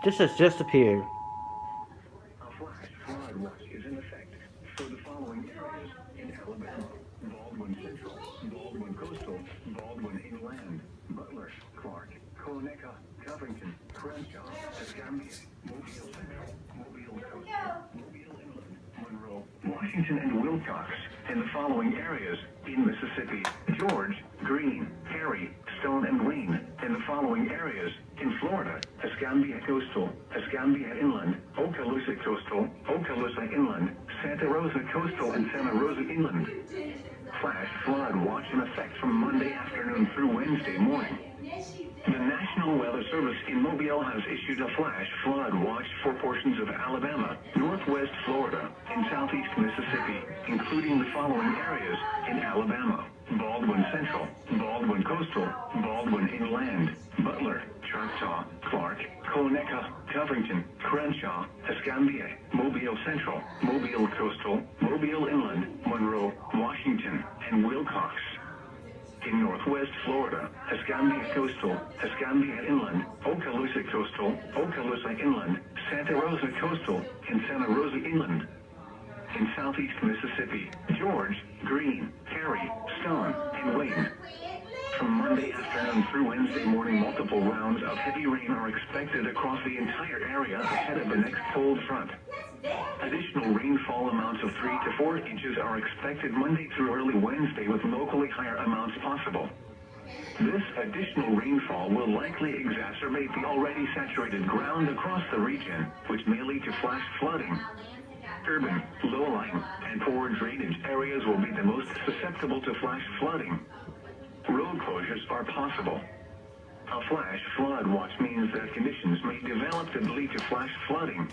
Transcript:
This has just appeared. A flash flood watch is in effect for the following areas in Alabama: Baldwin Central, Baldwin Coastal, Baldwin Inland, Butler, Clark, Conecuh, Covington, Crenshaw, Escambia, Mobile Central, Mobile Coastal, Mobile Inland, Monroe, Washington, and Wilcox, and the following areas in Mississippi: George, Greene, Perry, Stone, and Wayne, and the following areas in Florida: Escambia Coastal, Escambia Inland, Okaloosa Coastal, Okaloosa Inland, Santa Rosa Coastal, and Santa Rosa Inland. Flash flood watch in effect from Monday afternoon through Wednesday morning. The National Weather Service in Mobile has issued a flash flood watch for portions of Alabama, northwest Florida, and southeast Mississippi, including the following areas in Alabama: Baldwin Central, Baldwin Coastal, Baldwin Inland, Butler, Choctaw, Clark, Conecuh, Covington, Crenshaw, Escambia, Mobile Central, Mobile Coastal, Mobile Inland, Monroe, Washington, and Wilcox. In northwest Florida: Escambia Coastal, Escambia Inland, Okaloosa Coastal, Okaloosa Inland, Santa Rosa Coastal, and Santa Rosa Inland. In southeast Mississippi: George, Greene, Perry, Stone, and Wayne. From Monday afternoon through Wednesday morning, multiple rounds of heavy rain are expected across the entire area ahead of the next cold front. Additional rainfall amounts of 3 to 4 inches are expected Monday through early Wednesday, with locally higher amounts possible. This additional rainfall will likely exacerbate the already saturated ground across the region, which may lead to flash flooding. Urban, low-lying, and poor drainage areas will be the most susceptible to flash flooding. Road closures are possible. A flash flood watch means that conditions may develop that lead to flash flooding.